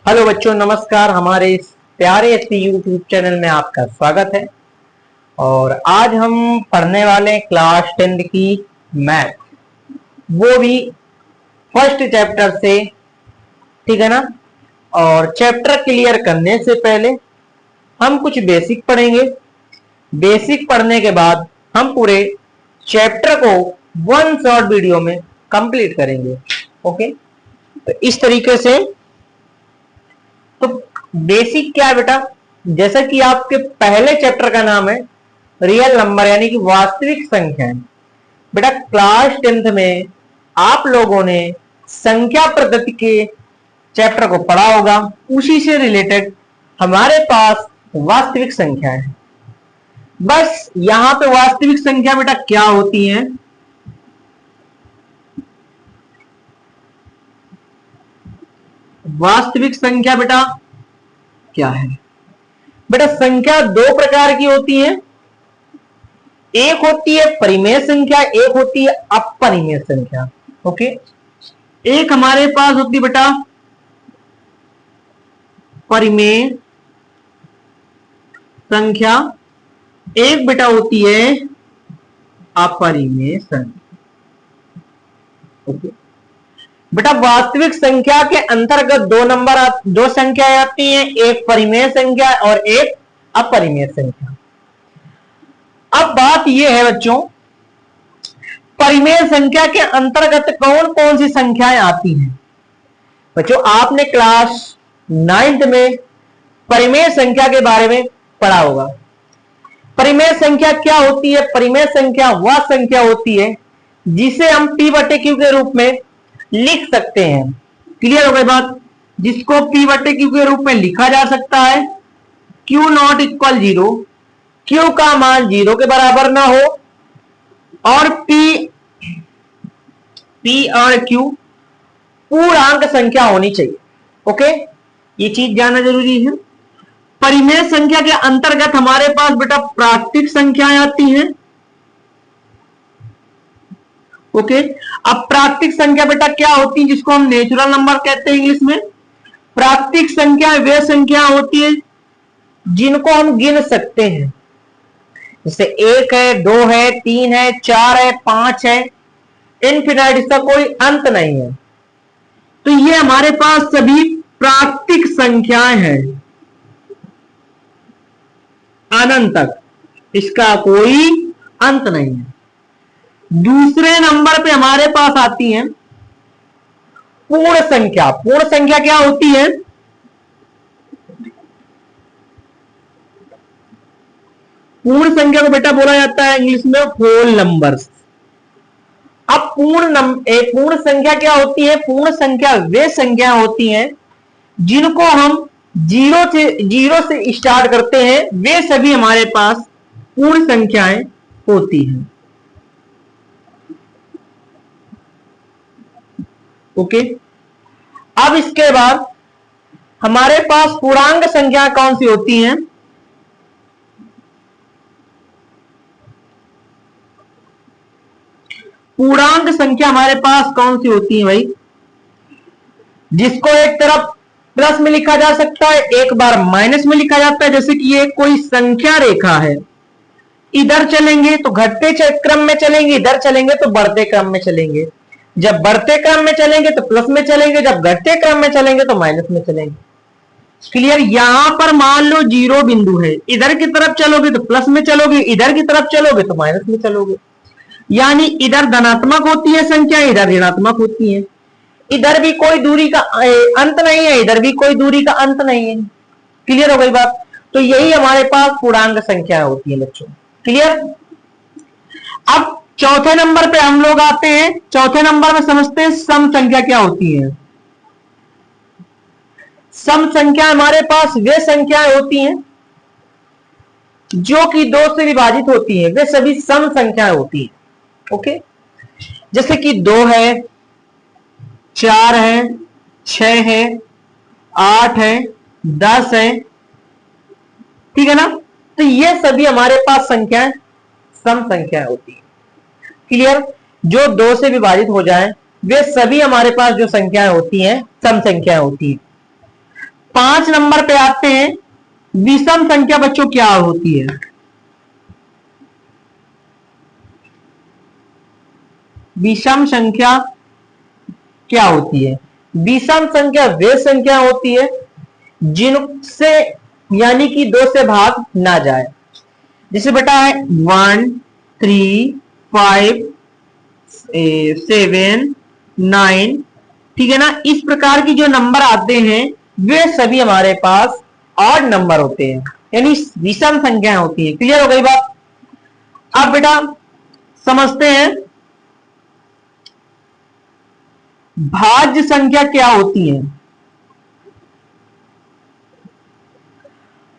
Hello बच्चों, नमस्कार। हमारे इस प्यारे से यूट्यूब चैनल में आपका स्वागत है। और आज हम पढ़ने वाले क्लास 10 की मैथ, वो भी फर्स्ट चैप्टर से। ठीक है ना। और चैप्टर क्लियर करने से पहले हम कुछ बेसिक पढ़ेंगे। बेसिक पढ़ने के बाद हम पूरे चैप्टर को वन शॉर्ट वीडियो में कंप्लीट करेंगे। ओके, तो इस तरीके से। तो बेसिक क्या है बेटा, जैसा कि आपके पहले चैप्टर का नाम है रियल नंबर यानी कि वास्तविक संख्याएं। बेटा क्लास 10th में आप लोगों ने संख्या पद्धति के चैप्टर को पढ़ा होगा, उसी से रिलेटेड हमारे पास वास्तविक संख्या है। बस यहां पे वास्तविक संख्या बेटा क्या होती है, वास्तविक संख्या बेटा क्या है। बेटा संख्या दो प्रकार की होती है, एक होती है परिमेय संख्या, एक होती है अपरिमेय संख्या। ओके, एक हमारे पास होती है बेटा परिमेय संख्या, एक बेटा होती है अपरिमेय संख्या। ओके बेटा, वास्तविक संख्या के अंतर्गत दो संख्याएं आती हैं, एक परिमेय संख्या और एक अपरिमेय संख्या। अब बात यह है बच्चों, परिमेय संख्या के अंतर्गत कौन कौन सी संख्याएं आती हैं। बच्चों आपने क्लास 9th में परिमेय संख्या के बारे में पढ़ा होगा। परिमेय संख्या क्या होती है? परिमेय संख्या वह संख्या होती है जिसे हम P/Q के रूप में लिख सकते हैं। क्लियर हो गई बात? जिसको P/Q के रूप में लिखा जा सकता है, Q नॉट इक्वल 0, Q का मान 0 के बराबर ना हो, और P और Q पूर्णांक संख्या होनी चाहिए। ओके, ये चीज जानना जरूरी है। परिमेय संख्या के अंतर्गत हमारे पास बेटा प्राकृतिक संख्याएं आती हैं। ओके, अब प्राकृतिक संख्या बेटा क्या होती है, जिसको हम नेचुरल नंबर कहते हैं इंग्लिश में। प्राकृतिक संख्या वे संख्या होती है जिनको हम गिन सकते हैं, जैसे 1 है, 2 है, 3 है, 4 है, 5 है, इनफिनाइट, इसका कोई अंत नहीं है। तो ये हमारे पास सभी प्राकृतिक संख्याएं हैं, अनंत तक, इसका कोई अंत नहीं है। दूसरे नंबर पे हमारे पास आती है पूर्ण संख्या। पूर्ण संख्या क्या होती है? पूर्ण संख्या को बेटा बोला जाता है इंग्लिश में होल नंबर्स। अब पूर्ण संख्या क्या होती है? पूर्ण संख्या वे संख्या होती हैं जिनको हम जीरो से स्टार्ट करते हैं, वे सभी हमारे पास पूर्ण संख्याएं होती हैं। ओके, अब इसके बाद हमारे पास पूर्णांक संख्या कौन सी होती हैं? पूर्णांक संख्या हमारे पास कौन सी होती है भाई? जिसको एक तरफ प्लस में लिखा जा सकता है, एक बार माइनस में लिखा जाता है। जैसे कि ये कोई संख्या रेखा है, इधर चलेंगे तो घटते क्रम में चलेंगे, इधर चलेंगे तो बढ़ते क्रम में चलेंगे। जब बढ़ते क्रम में चलेंगे तो प्लस में चलेंगे, जब घटते क्रम में चलेंगे तो माइनस में चलेंगे। क्लियर? यहां पर मान लो 0 बिंदु है, इधर की तरफ चलोगे तो प्लस में चलोगे, इधर की तरफ चलोगे तो माइनस में चलोगे। यानी इधर धनात्मक होती है संख्या, इधर ऋणात्मक होती है। इधर भी कोई दूरी का अंत नहीं है, इधर भी कोई दूरी का अंत नहीं है। क्लियर हो गई बात? तो यही हमारे पास पूर्णांक संख्या होती है बच्चों। क्लियर? अब चौथे नंबर पे हम लोग आते हैं। चौथे नंबर में समझते हैं सम संख्या क्या होती है। सम संख्या हमारे पास वे संख्याएं होती हैं जो कि 2 से विभाजित होती हैं, वे सभी सम संख्याएं होती हैं। ओके, जैसे कि 2 है, 4 है, 6 है, 8 है, 10 है। ठीक है ना? तो ये सभी हमारे पास संख्याएं सम संख्याएं होती है। क्लियर? जो 2 से विभाजित हो जाए वे सभी हमारे पास जो संख्याएं होती हैं सम संख्याएं होती हैं। 5 नंबर पे आते हैं। विषम संख्या बच्चों क्या होती है? विषम संख्या क्या होती है? विषम संख्या वे संख्या होती है जिनसे यानी कि 2 से भाग ना जाए। जैसे बेटा है 1 3 5 7 9, ठीक है ना। इस प्रकार की जो नंबर आते हैं वे सभी हमारे पास ऑड नंबर होते हैं, यानी विषम संख्या होती है। क्लियर हो गई बात? अब बेटा समझते हैं भाज्य संख्या क्या होती है।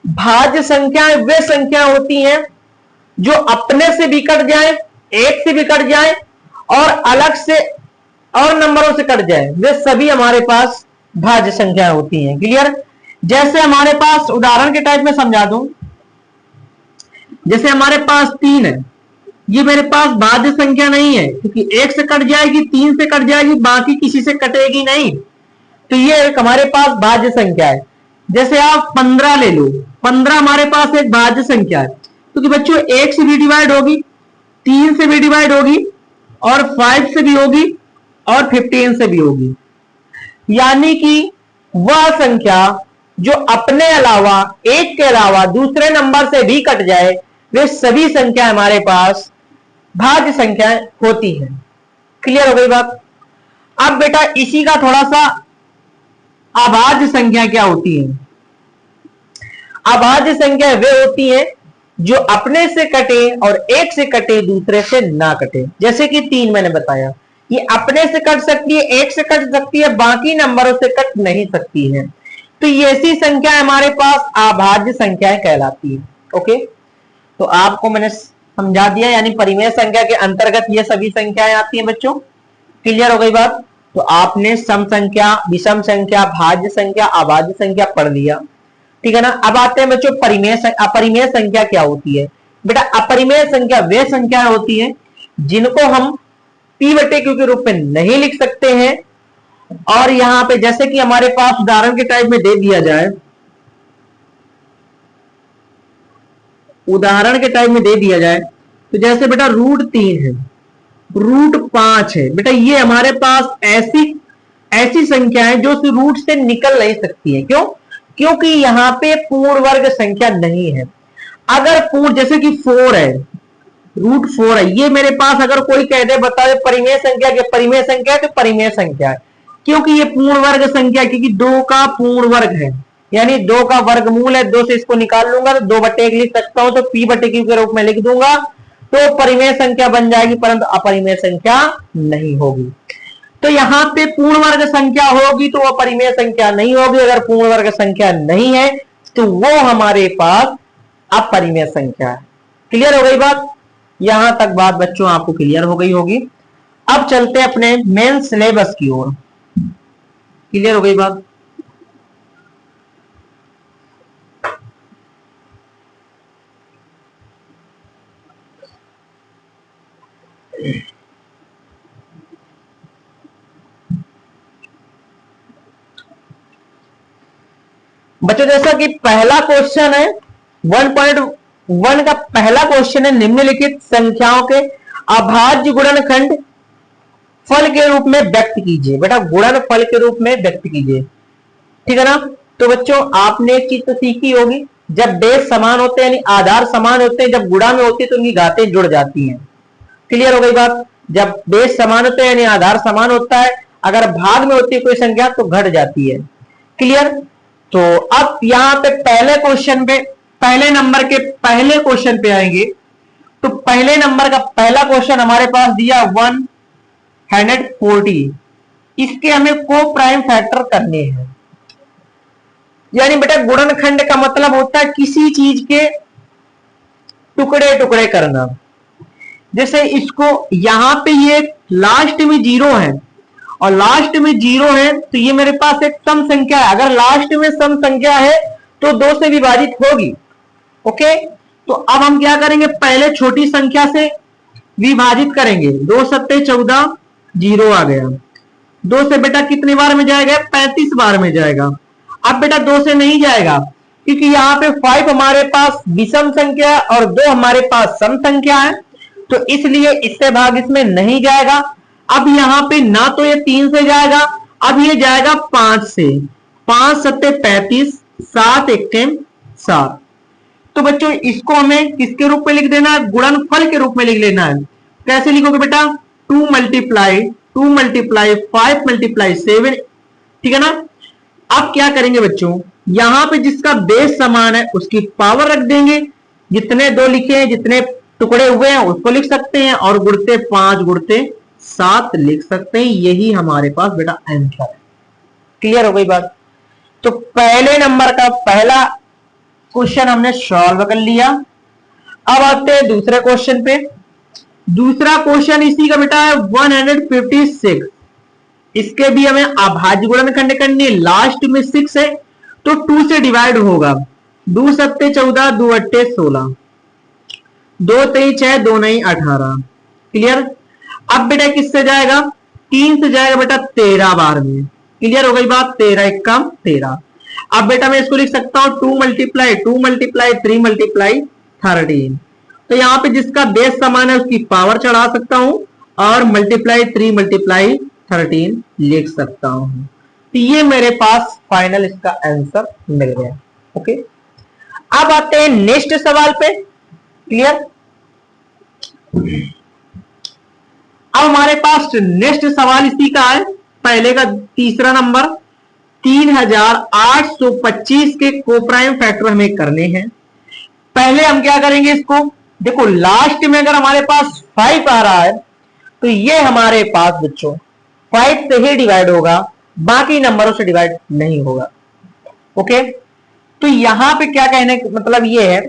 भाज्य संख्याएं वे संख्या होती हैं जो अपने से भी कट जाए, एक से भी कट जाए और अलग से और नंबरों से कट जाए, वे सभी हमारे पास भाज्य संख्या होती हैं। क्लियर? जैसे हमारे पास उदाहरण के टाइप में समझा दूं, जैसे हमारे पास 3 है, ये मेरे पास भाज्य संख्या नहीं है क्योंकि 1 से कट जाएगी, 3 से कट जाएगी, बाकी किसी से कटेगी नहीं, तो ये एक हमारे पास भाज्य संख्या है। जैसे आप 15 ले लो, 15 हमारे पास एक भाज्य संख्या है क्योंकि बच्चों 1 से भी डिवाइड होगी, 3 से भी डिवाइड होगी और 5 से भी होगी और 15 से भी होगी। यानी कि वह संख्या जो अपने अलावा, एक के अलावा दूसरे नंबर से भी कट जाए, वे सभी संख्या हमारे पास भाज्य संख्याएं होती हैं। क्लियर हो गई बात? अब बेटा इसी का थोड़ा सा अभाज्य संख्या क्या होती है। अभाज्य संख्या वे होती है जो अपने से कटे और एक से कटे, दूसरे से ना कटे। जैसे कि 3 मैंने बताया, ये अपने से कट सकती है, एक से कट सकती है, बाकी नंबरों से कट नहीं सकती है। तो ये ऐसी संख्या हमारे पास अभाज्य संख्याएं कहलाती है। ओके, तो आपको मैंने समझा दिया, यानी परिमेय संख्या के अंतर्गत ये सभी संख्याएं आती हैं बच्चों। क्लियर हो गई बात? तो आपने सम संख्या, विषम संख्या, भाज्य संख्या, अभाज्य संख्या पढ़ लिया, ठीक है ना। अब आते हैं बच्चों अपरिमेय संख्या क्या होती है। बेटा अपरिमेय संख्या वे संख्या होती है जिनको हम p/q के रूप में नहीं लिख सकते हैं। और यहां पे जैसे कि हमारे पास उदाहरण के टाइप में दे दिया जाए, उदाहरण के टाइप में दे दिया जाए तो जैसे बेटा √3 है, √5 है। बेटा ये हमारे पास ऐसी संख्या है जो रूट से निकल नहीं सकती है। क्यों? क्योंकि यहाँ पे पूर्ण वर्ग संख्या नहीं है। अगर पूर्ण, जैसे कि 4 है, √4 है, ये मेरे पास अगर कोई कह दे बता दे परिमेय संख्या के परिमेय संख्या है, तो परिमेय संख्या है क्योंकि ये पूर्ण वर्ग संख्या, क्योंकि 2 का पूर्ण वर्ग है, यानी 2 का वर्गमूल है। 2 से इसको निकाल लूंगा तो 2/1 लिख सकता हूं, तो p/q के रूप में लिख दूंगा, तो परिमेय संख्या बन जाएगी, परंतु अपरिमेय संख्या नहीं होगी। तो यहाँ पे पूर्ण वर्ग संख्या होगी तो वह परिमेय संख्या नहीं होगी। अगर पूर्ण वर्ग संख्या नहीं है तो वो हमारे पास अपरिमेय संख्या है। क्लियर हो गई बात? यहां तक बात बच्चों आपको क्लियर हो गई होगी। अब चलते हैं अपने मेन सिलेबस की ओर। क्लियर हो गई बात? बच्चों जैसा कि पहला क्वेश्चन है 1.1 का पहला क्वेश्चन है, निम्नलिखित संख्याओं के अभाज्य गुणनखंड फल के रूप में व्यक्त कीजिए। बेटा गुणन फल के रूप में व्यक्त कीजिए, ठीक है ना। तो बच्चों आपने एक चीज तो सीखी होगी, जब बेस समान होते हैं यानी आधार समान होते हैं, जब गुणा में होती है तो उनकी घातें जुड़ जाती हैं। क्लियर हो गई बात? जब बेस समान होते हैं यानी आधार समान होता है, अगर भाग में होती है कोई संख्या तो घट जाती है। क्लियर? तो अब यहां पे पहले क्वेश्चन पे, पहले नंबर के पहले क्वेश्चन पे आएंगे। तो पहले नंबर का पहला क्वेश्चन हमारे पास दिया 140, इसके हमें को प्राइम फैक्टर करने हैं। यानी बेटा गुणनखंड का मतलब होता है किसी चीज के टुकड़े टुकड़े करना। जैसे इसको यहां पे ये लास्ट में 0 है और लास्ट में 0 है तो ये मेरे पास एक सम संख्या है। अगर लास्ट में सम संख्या है तो 2 से विभाजित होगी। ओके, तो अब हम क्या करेंगे, पहले छोटी संख्या से विभाजित करेंगे। 2 सत्ते 14, 0 आ गया। 2 से बेटा कितनी बार में जाएगा? 35 बार में जाएगा। अब बेटा 2 से नहीं जाएगा, क्योंकि यहाँ पे 5 हमारे पास विषम संख्या है और 2 हमारे पास सम संख्या है, तो इसलिए इससे भाग इसमें नहीं जाएगा। अब यहाँ पे ना तो ये 3 से जाएगा, अब ये जाएगा 5 से। 5 सत्ते 35, 7 एकम 7। तो बच्चों इसको हमें किसके रूप में लिख देना है? गुणनफल के रूप में लिख लेना है। कैसे लिखोगे बेटा? 2 मल्टीप्लाई 5 मल्टीप्लाई 7, ठीक है ना। अब क्या करेंगे बच्चों, यहां पे जिसका बेस समान है उसकी पावर रख देंगे, जितने 2 लिखे हैं, जितने टुकड़े हुए हैं उसको लिख सकते हैं, और गुणते 5 गुणते 7 लिख सकते हैं। यही हमारे पास बेटा आंसर है। क्लियर हो गई बात? तो पहले नंबर का पहला क्वेश्चन हमने सॉल्व कर लिया। अब आते हैं दूसरे क्वेश्चन पे। दूसरा क्वेश्चन इसी का बेटा है 156। इसके भी हमें अभाज्य गुणनखंड करनी है। लास्ट में 6 है तो 2 से डिवाइड होगा। 2 सत्ते 14, 2 अट्ठे 16, 2 तेई 6, 2 नहीं 18। क्लियर? अब बेटा किससे जाएगा? 3 से जाएगा बेटा 13 बार में। क्लियर हो गई बात? 13 एकम 13। अब बेटा मैं इसको लिख सकता हूं 2 मल्टीप्लाई 3 मल्टीप्लाई 13। तो यहां पे जिसका बेस समान है उसकी पावर चढ़ा सकता हूं और मल्टीप्लाई 3 मल्टीप्लाई 13 लिख सकता हूं। तो ये मेरे पास फाइनल इसका आंसर मिल गया। ओके, अब आते हैं नेक्स्ट सवाल पे। क्लियर? अब हमारे पास नेक्स्ट सवाल इसी का है, पहले का तीसरा नंबर। 3825 के कोप्राइम फैक्टर हमें करने हैं। पहले हम क्या करेंगे इसको, देखो लास्ट में अगर हमारे पास 5 आ रहा है तो ये हमारे पास बच्चों 5 से ही डिवाइड होगा, बाकी नंबरों से डिवाइड नहीं होगा। ओके, तो यहां पे क्या कहने का मतलब ये है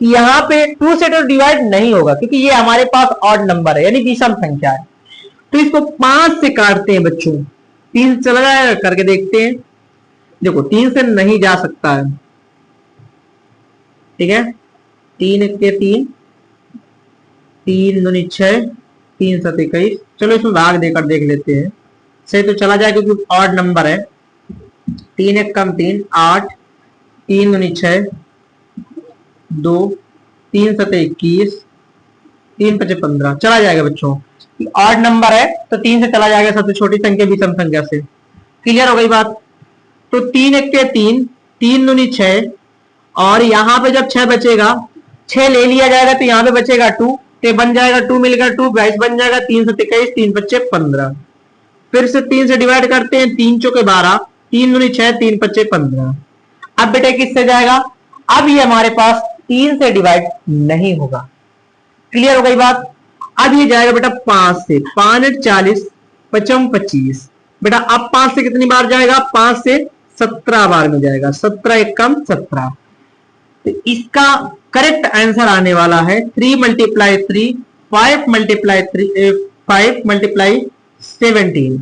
कि यहां पे 2 से तो डिवाइड नहीं होगा, क्योंकि ये हमारे पास ऑड नंबर है, यानी विषम संख्या है। तो इसको 5 से काटते हैं बच्चों। 3 चला जाएगा, करके देखते हैं। देखो 3 से नहीं जा सकता है, ठीक है। 3 के 3, 3 दूनी 6, 3 7 21। चलो इसमें भाग देकर देख लेते हैं, सही तो चला जाए क्योंकि ऑड नंबर है। 3 एक कम 3 8, 3 दूनी 6, 2, 3 7 21, 3 5 15 चला जाएगा बच्चों। ऑड नंबर है तो 3 से चला जाएगा, सबसे छोटी संख्या विषम संख्या से। क्लियर हो गई बात? तो 3 एक के 3, 3 दूनी 6, और यहां पे जब 6 बचेगा, 6 ले लिया जाएगा तो यहां पे बचेगा 2, तो बन जाएगा 2 मिलेगा 2 22 बन जाएगा। 3 7 21, 3 5 15। फिर से 3 से डिवाइड करते हैं, 3 चौके 12, 3 दूनी 6, 3 5 15। अब बेटे किससे जाएगा? अब ये हमारे पास 3 से डिवाइड नहीं होगा। क्लियर हो गई बात? अब ये जाएगा बेटा 5 से। 5 40, 55 25। बेटा अब 5 से कितनी बार जाएगा? 5 से 17 बार में जाएगा। 17 एक कम 17। तो इसका करेक्ट आंसर आने वाला है 3 मल्टीप्लाई 3, 5 मल्टीप्लाई 3, 5 मल्टीप्लाई 17।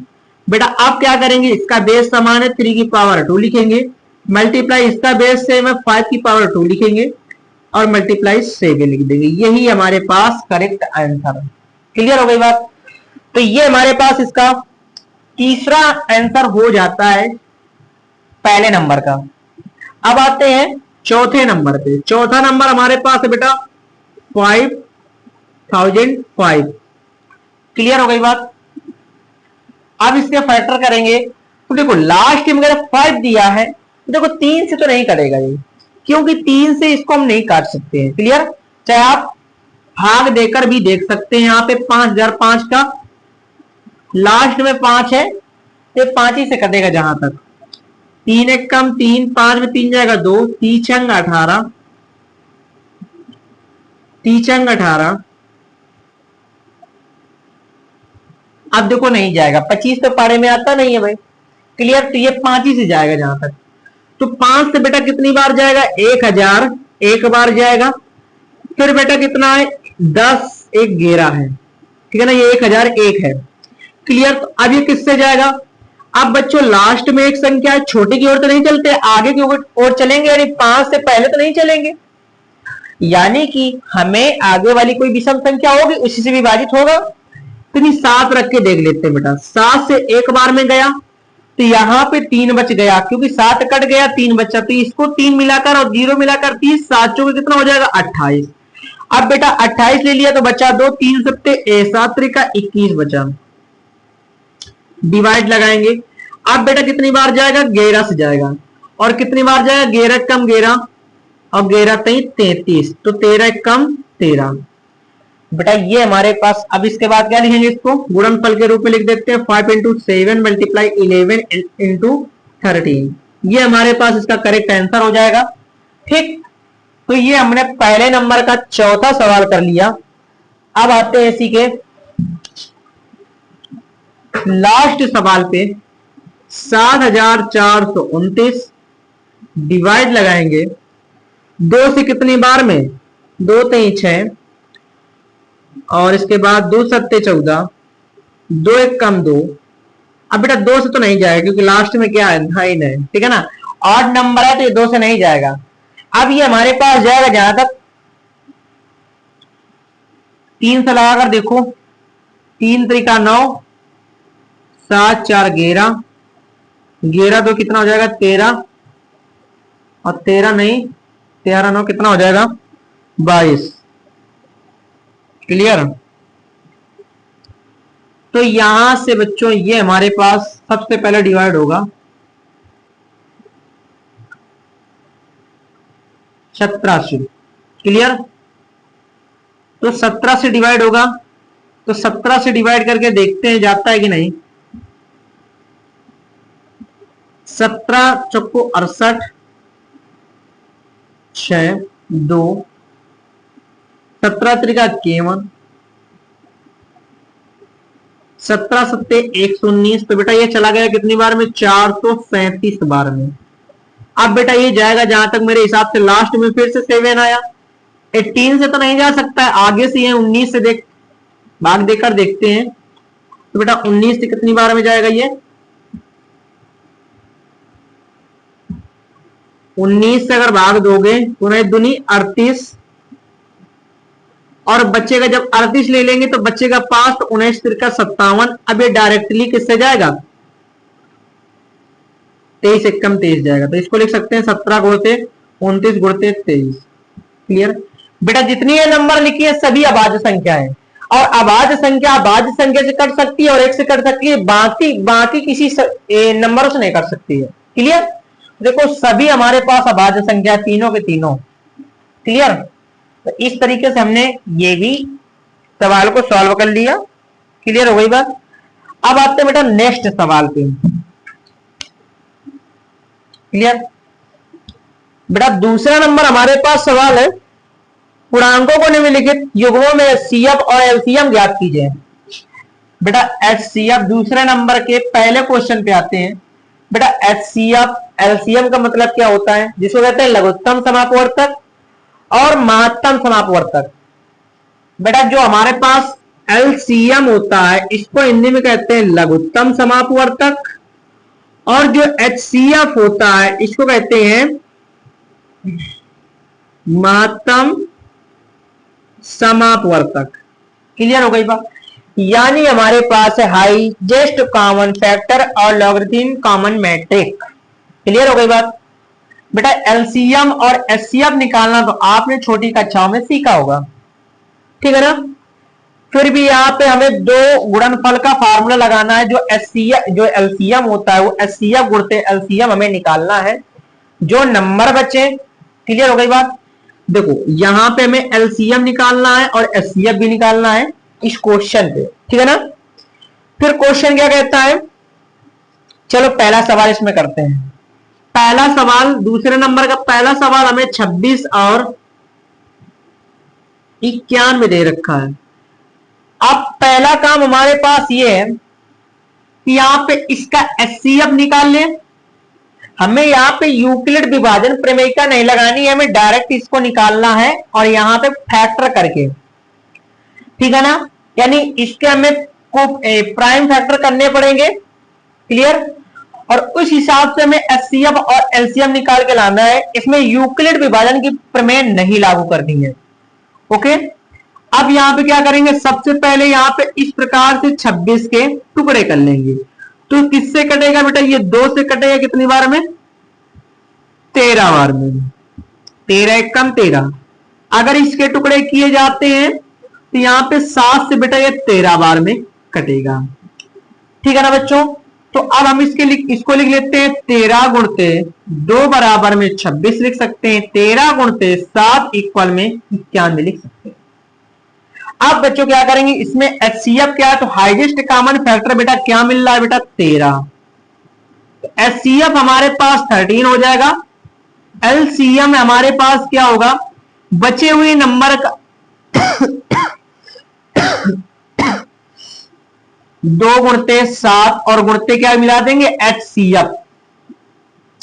बेटा अब क्या करेंगे, इसका बेस समान है 3 की पावर 2 लिखेंगे, मल्टीप्लाई इसका बेस सेम है 5 की पावर 2 लिखेंगे, और मल्टीप्लाई 7 लिख देंगे। यही हमारे पास करेक्ट आंसर है। क्लियर हो गई बात? तो ये हमारे पास इसका तीसरा आंसर हो जाता है पहले नंबर का। अब आते हैं चौथे नंबर पे। चौथा नंबर हमारे पास है बेटा 5005। क्लियर हो गई बात? अब इसके फैक्टर करेंगे तो देखो लास्ट में अगर 5 दिया है तो देखो 3 से तो नहीं कटेगा ये, क्योंकि 3 से इसको हम नहीं काट सकते हैं। क्लियर? चाहे आप भाग देकर भी देख सकते हैं। यहाँ पे 5005 का लास्ट में 5 है तो 5 ही से कटेगा जहां तक। 3 एक कम 3, 5 में 3 जाएगा 2, 3 छंग 18, 3 छंग 18। अब देखो नहीं जाएगा, 25 तो पारे में आता नहीं है भाई। क्लियर? तो ये 5 ही से जाएगा जहां तक। तो 5 से बेटा कितनी बार जाएगा? 1000 एक बार जाएगा। फिर बेटा कितना है? 10 एक 11 है, ठीक है ना। ये 1001 है। क्लियर? तो अब ये किससे जाएगा? अब बच्चों लास्ट में एक संख्या है, छोटी की ओर तो नहीं चलते, आगे की ओर चलेंगे, यानी 5 से पहले तो नहीं चलेंगे। यानी कि हमें आगे वाली कोई विषम संख्या होगी उसी से विभाजित होगा। तो 7 रख के देख लेते हैं बेटा। 7 से एक बार में गया तो यहाँ पे 3 बच गया, क्योंकि 7 कट गया, 3 बचा, तो इसको 3 मिलाकर और 0 मिलाकर 30, 7 चौके कितना हो जाएगा 28। अब बेटा 28 ले लिया तो बचा 2, 3 सत्ते 7 त्रिका 21 बचा। डिवाइड लगाएंगे। अब बेटा कितनी बार जाएगा, 11 से जाएगा, और कितनी बार जाएगा, 11 कम 11 और 11 3 33, तो 13 कम 13। बेटा ये हमारे पास, अब इसके बाद क्या लिखेंगे, इसको गुणनफल के रूप में लिख देते हैं, 5 इंटू 7 मल्टीप्लाई 11 इंटू 13। ये हमारे पास इसका करेक्ट आंसर हो जाएगा। ठीक, तो ये हमने पहले नंबर का चौथा सवाल कर लिया। अब आते हैं इसी के लास्ट सवाल पे। 7429 डिवाइड लगाएंगे 2 से कितनी बार में, 2 3 6, और इसके बाद 2 सत्ते 14, 2 1 कम 2। अब बेटा 2 से तो नहीं जाएगा, क्योंकि लास्ट में क्या है, 9 है, ठीक है ना, ऑड नंबर है, तो ये 2 से नहीं जाएगा। अब ये हमारे पास जाएगा जहां तक 3 से लगाकर देखो, 3 त्रिका 9, 7 4 11, 11 तो कितना हो जाएगा 13, और 13 नहीं, 13 9 कितना हो जाएगा 22। क्लियर। तो यहां से बच्चों ये हमारे पास सबसे पहले डिवाइड होगा 17 से। क्लियर। तो 17 से डिवाइड होगा, तो 17 से डिवाइड करके देखते हैं जाता है कि नहीं। 17 चौको 68, 6 2, 17 त्रिका 51, 17 सत्ते 119, तो बेटा ये चला गया कितनी बार में, 437 बार में। अब बेटा ये जाएगा जहां तक मेरे हिसाब से लास्ट में फिर से 7 आया, 18 से तो नहीं जा सकता है, आगे से है 19 से देख भाग देकर देखते हैं। तो बेटा 19 से कितनी बार में जाएगा ये, 19 से अगर भाग दोगे तो 9 दूनी 38, और बच्चेगा जब 38 ले लेंगे तो बच्चेगा 5, तो 19 तिरका 57। अब ये डायरेक्टली किससे जाएगा, 23 एकम 23 जाएगा, तो इसको लिख सकते हैं 17 गुणते 29 गुणते 23। क्लियर। बेटा जितनी ये नंबर लिखी है सभी अभाज्य संख्या है, और अभाज्य संख्या अभाज्य संख्या से कट सकती है और 1 से कट सकती है, बाकी किसी नंबरों से नहीं कट सकती है। क्लियर। देखो सभी हमारे पास अभाज्य संख्या, तीनों के तीनों। क्लियर। तो इस तरीके से हमने ये भी सवाल को सॉल्व कर लिया। क्लियर हो गई बात। अब आते हैं बेटा नेक्स्ट सवाल पे। क्लियर। बेटा दूसरा नंबर हमारे पास सवाल है, पूर्णांकों को निम्नलिखित युग्मों में एचसीएफ और एलसीएम ज्ञात कीजिए। बेटा एचसीएफ दूसरे नंबर के पहले क्वेश्चन पे आते हैं। बेटा एचसीएफ एलसीएम का मतलब क्या होता है, जिसको कहते हैं लघुत्तम समापवर्तक और महत्तम समापवर्तक। बेटा जो हमारे पास एलसीएम होता है इसको हिंदी में कहते हैं लघुत्तम समापवर्तक, और जो एचसीएफ होता है इसको कहते हैं महत्तम समापवर्तक। क्लियर हो गई बात। यानी हमारे पास है हाईएस्ट कॉमन फैक्टर और लॉगरिथम कॉमन मैट्रिक। क्लियर हो गई बात। बेटा एलसीएम और एचसीएफ निकालना तो आपने छोटी कक्षाओं में सीखा होगा, ठीक है ना। फिर भी यहाँ पे हमें दो गुणनफल का फार्मूला लगाना है। जो एलसीएम होता है वो एचसीएफ गुणते एलसीएम हमें निकालना है, जो नंबर बचे। क्लियर हो गई बात। देखो यहां पे हमें एलसीएम निकालना है और एचसीएफ भी निकालना है इस क्वेश्चन पे, ठीक है ना। फिर क्वेश्चन क्या कहता है, चलो पहला सवाल इसमें करते हैं। पहला सवाल दूसरे नंबर का पहला सवाल हमें 26 और 91 दे रखा है। अब पहला काम हमारे पास ये है कि यहां पे इसका एचसीएफ निकाल लें। हमें यहाँ पे यूक्लिड विभाजन प्रमेयिका नहीं लगानी है, हमें डायरेक्ट इसको निकालना है और यहाँ पे फैक्टर करके, ठीक है ना। यानी इसके हमें को प्राइम फैक्टर करने पड़ेंगे। क्लियर। और उस हिसाब से हमें एचसीएफ और एलसीएम निकाल के लाना है। इसमें यूक्लिड विभाजन की प्रमेय नहीं लागू करनी है। ओके। अब यहाँ पे क्या करेंगे, सबसे पहले यहाँ पे इस प्रकार से 26 के टुकड़े कर लेंगे। तो किससे कटेगा बेटा, ये 2 से कटेगा कितनी बार में, 13 बार में। 13 एक कम 13। अगर इसके टुकड़े किए जाते हैं तो यहां पे 7 से बेटा ये 13 बार में कटेगा। ठीक है ना बच्चों। तो अब हम इसको लिख लेते हैं 13 गुणते 2 बराबर में 26 लिख सकते हैं। 13 गुणते 7 इक्वल में 91 लिख सकते हैं। अब बच्चों क्या करेंगे, इसमें एचसीएफ क्या है, तो हाईएस्ट कॉमन फैक्टर बेटा क्या मिल रहा है बेटा, 13। एचसीएफ हमारे पास 13 हो जाएगा। एलसीएम हमारे पास क्या होगा, बचे हुए नंबर का 2 गुणते 7 और गुणते क्या मिला देंगे, एचसीएफ,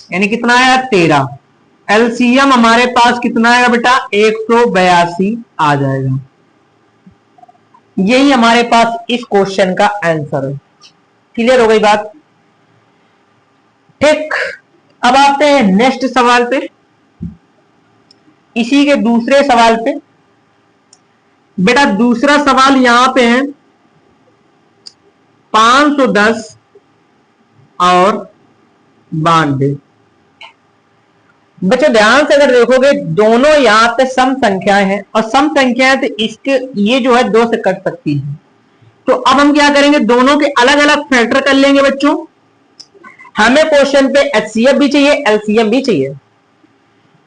यानी कितना है 13। एलसीएम हमारे पास कितना आएगा बेटा, 182 आ जाएगा। यही हमारे पास इस क्वेश्चन का आंसर है। क्लियर हो गई बात। ठीक, अब आते हैं नेक्स्ट सवाल पे, इसी के दूसरे सवाल पे। बेटा दूसरा सवाल यहां पे है 510 और 92। बच्चों ध्यान से अगर देखोगे, दोनों यहां पे सम संख्याएं हैं और सम संख्याएं तो इसके ये जो है 2 से कट सकती है। तो अब हम क्या करेंगे, दोनों के अलग अलग फैक्टर कर लेंगे बच्चों। हमें क्वेश्चन पे एचसीएफ भी चाहिए, एलसीएम भी चाहिए।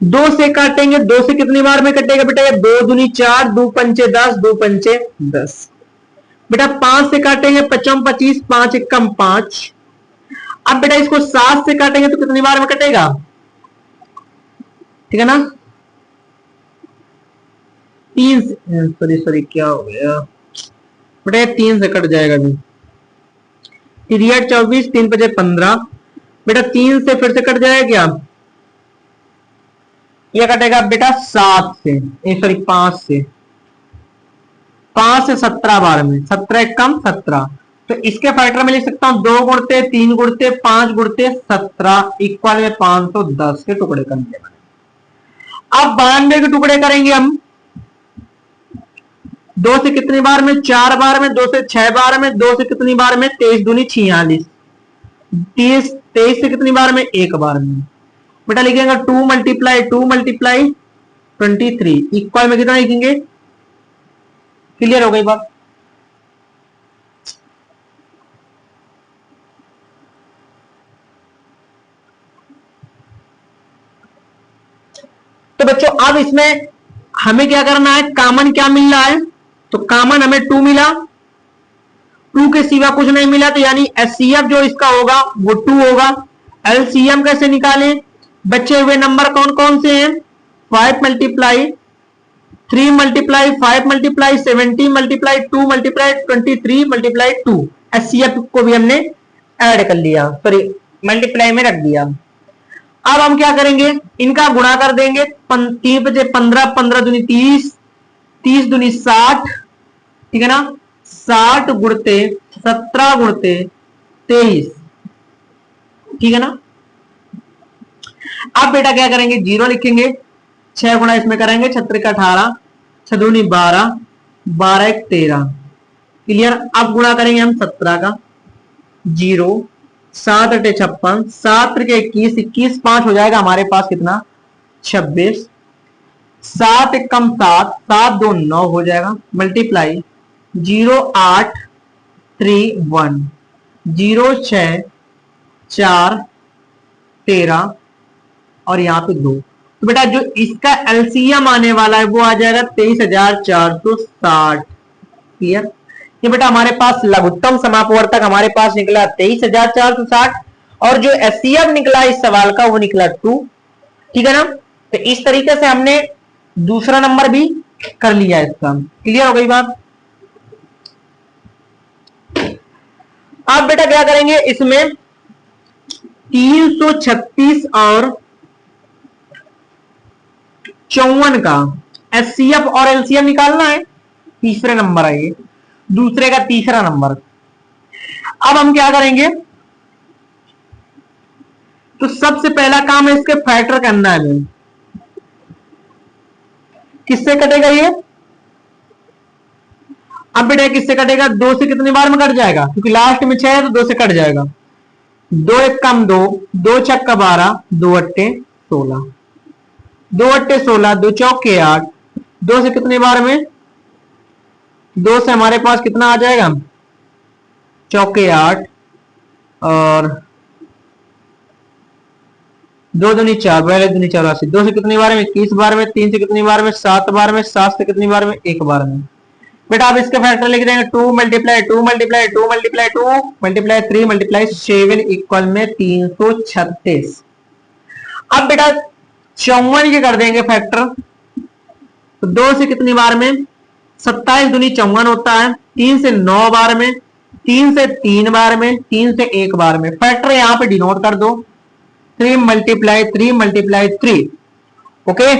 2 से काटेंगे, 2 से कितनी बार में कटेगा बेटा, 2 दूनी 4, 2 पंचे 10, 2 पंचे 10। बेटा 5 से काटेंगे, 5 25, 5 एकम 5। अब बेटा इसको 7 से काटेंगे तो कितनी बार में कटेगा, ठीक है ना, 3 से, सॉरी क्या हो गया बेटा, 3 से कट जाएगा अभी। 3 24, 3 5 15। बेटा 3 से फिर से कट जाएगा क्या, ये कटेगा बेटा 7 से, सॉरी 5 से। 5 से 17 बार में, 17 एक कम 17। तो इसके फैक्टर में लिख सकता हूं 2 गुणते 3 गुणते 5 गुणते 17 इक्वल में 510 के टुकड़े कर दिए। अब 92 के टुकड़े करेंगे हम 2 से कितनी बार में, 4 बार में, 2 से 6 बार में, 2 से कितनी बार में, 23 दूनी 46। 23 से कितनी बार में, 1 बार में। बेटा लिखेंगे 2 मल्टीप्लाई 2 मल्टीप्लाई 23 इक्वल में कितना लिखेंगे। क्लियर हो गई बात। तो बच्चों अब इसमें हमें क्या करना है, कॉमन क्या मिल रहा है, तो कॉमन हमें 2 मिला, 2 के सिवा कुछ नहीं मिला, तो यानी एचसीएफ जो इसका होगा वो 2 होगा। एलसीएम कैसे निकालें, बचे हुए नंबर कौन कौन से हैं, 5 multiply 3 multiply 5 multiply 17 multiply 2 multiply 23 multiply 2। HCF को भी हमने ऐड कर लिया, सॉरी मल्टीप्लाई में रख दिया। अब हम क्या करेंगे, इनका गुणा कर देंगे। 3 बजे 15, 15 दूनी 30, 30 दूनी 60, ठीक है ना, 60 गुणते 17 गुणते 23, ठीक है ना। अब बेटा क्या करेंगे, 0 लिखेंगे, 6 गुणा इसमें करेंगे, 6 का 18, 6 दूनी 12, 12 एक 13। क्लियर। अब गुणा करेंगे हम 17 का, 0, 7 अटे 56, 7 के 21, 21 5 हो जाएगा हमारे पास कितना, 26। 7 एक कम 7, 7 2 9 हो जाएगा, मल्टीप्लाई 0 8 3 1, 0 6 4 13 और यहाँ पे 2। तो बेटा जो इसका एलसीएम आने वाला है वो आ जाएगा 23,460। क्लियर। ये बेटा हमारे पास लघुत्तम समापवर्तक हमारे पास निकला 23,460 और जो एचसीएफ निकला इस सवाल का वो निकला 2। ठीक है ना। तो इस तरीके से हमने दूसरा नंबर भी कर लिया इसका। क्लियर हो गई बात। अब बेटा क्या करेंगे, इसमें 336 और 54 का एचसीएफ और एलसीएम निकालना है। तीसरे नंबर है ये, दूसरे का तीसरा नंबर। अब हम क्या करेंगे, तो सबसे पहला काम है इसके फैक्टर करना है। किससे कटेगा ये, अब बेटा किससे कटेगा, 2 से कितनी बार में कट जाएगा, क्योंकि लास्ट में 6 है तो 2 से कट जाएगा। दो एक कम दो, दो छक्का 12, दो अट्टे 16, दो अट्टे 16, दो चौके 8, दो से कितने बार में, दो से हमारे पास कितना आ जाएगा, चौके 8, और दो दूनी 4, पहले दूनी 84, दो से कितनी बार में 21 बार में, तीन से कितनी बार में 7 बार में, 7 से कितनी बार में 1 बार में। बेटा आप इसके फैक्टर लिख देंगे 2 multiply 2 multiply 2 multiply 2 multiply 3 multiply 7 equal में 336। अब बेटा 54 के कर देंगे फैक्टर, तो दो से कितनी बार में, 27 दूनी 54 होता है, 3 से 9 बार में, 3 से 3 बार में, 3 से 1 बार में। फैक्टर यहां पे डिनोट कर दो 3 मल्टीप्लाई 3 मल्टीप्लाई 3। ओके,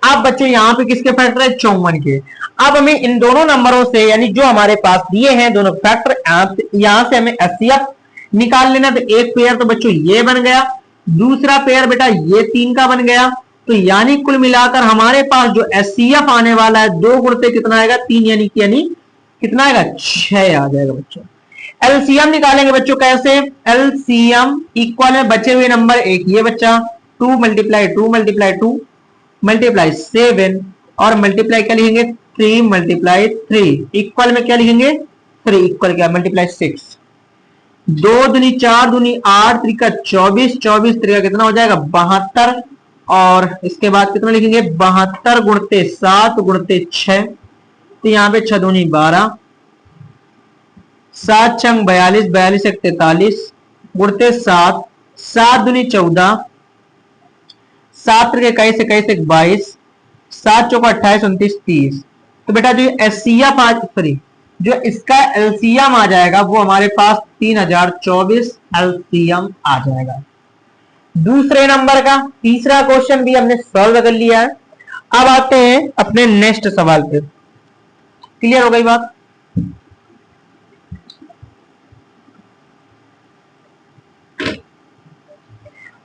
अब बच्चे यहां पे किसके फैक्टर है, 54 के। अब हमें इन दोनों नंबरों से, यानी जो हमारे पास दिए हैं दोनों फैक्टर, यहां से हमें एचसीएफ निकाल लेना। तो एक पेयर तो बच्चों ये बन गया, दूसरा पेयर बेटा ये 3 का बन गया। तो यानी कुल मिलाकर हमारे पास जो एचसीएफ आने वाला है, 2 गुणते कितना आएगा, 3, यानी कितना आएगा, 6 आ जाएगा बच्चों। एलसीएम निकालेंगे बच्चों कैसे, एलसीएम इक्वल में बचे हुए नंबर एक ये बच्चा 2 मल्टीप्लाई 2 मल्टीप्लाई 2 मल्टीप्लाई 7 और मल्टीप्लाई क्या लिखेंगे 3 मल्टीप्लाई 3 इक्वल में क्या लिखेंगे 3 इक्वल क्या मल्टीप्लाई 6। 2 दूनी 4 दूनी 8 त्रिका 24, 24 त्रिका कितना हो जाएगा 72, और इसके बाद कितना लिखेंगे 72 गुणते 7 गुणते 6, तो यहाँ पे 6 दूनी 12, 7 छंग 42, 42 एक 43 गुणते 7, 7 दूनी 14, 7 त्रिक 21 21 एक 22, 7 चौका 28 29 30। तो बेटा जो एचसीएफ जो इसका एलसीएम आ जाएगा वो हमारे पास 3024 एलसीएम आ जाएगा। दूसरे नंबर का तीसरा क्वेश्चन भी हमने सॉल्व कर लिया है। अब आते हैं अपने नेक्स्ट सवाल पे। क्लियर हो गई बात।